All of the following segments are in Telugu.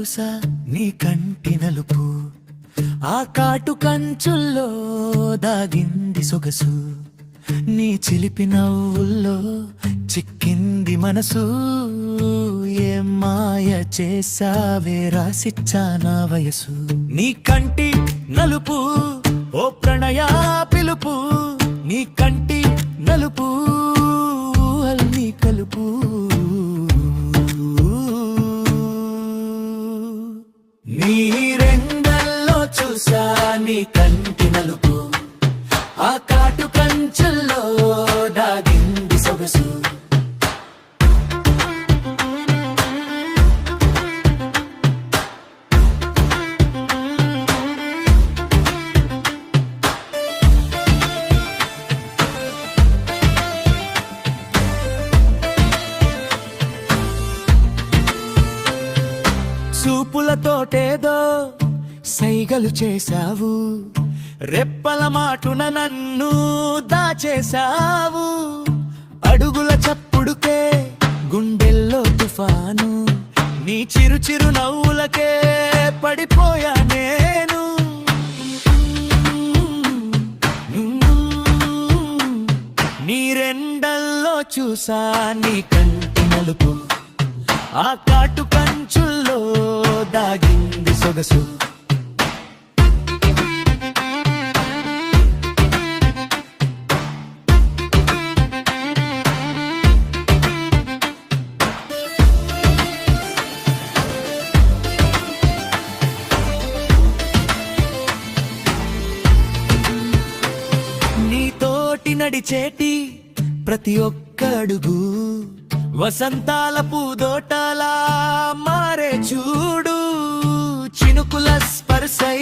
చూసా నీ కంటి నలుపు, ఆ కాటు కంచుల్లో దాగింది సొగసు, నీ చిలిపి నవ్వుల్లో చిక్కింది మనసు. ఏ మాయ చేసావే రాసిచ్చా నా వయసు. నీ కంటి నలుపు ఓ ప్రణయ పిలుపు, నీ కంటి నలుపు అల్ని కలుపు. నీ రెండల్లో చూసా నీ కంటి నలుపు, ఆ కాటు కంచుల్లో దాగింది సొగసు. చూపులతోటేదో సైగలు చేశావు, రెప్పల మాటున నన్ను దాచేశావు. అడుగుల చప్పుడుకే గుండెల్లో తుఫాను, నీ చిరు చిరు నవ్వులకే పడిపోయా నేను. నీ రెండల్లో చూసా నీ కంటి నలుపు, ఆ కాటు కంచుల్లో దాగింది సొగసు. నీతోటి నడిచేటి ప్రతి ఒక్క అడుగు వసంతాల పూదోటలా మారే చూడు. చినుకుల స్పర్శై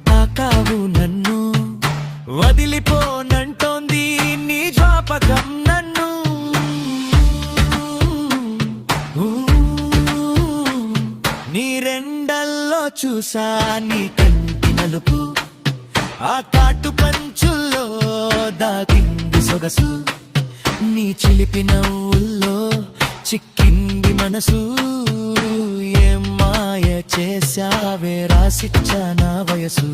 తాకావు నన్ను, వదిలిపోనంటోంది నీ జ్ఞాపకం నన్ను. నీ రెండల్లో చూసా నీ కంటి నలుపు, ఆ కాటు పంచుల్లో దాగింది సొగసు, నీ చిలిపి నవ్వుల్లో చిక్కింది మనసు. ఏ మాయ చేసావే రాసిచ్చా నా వయసు.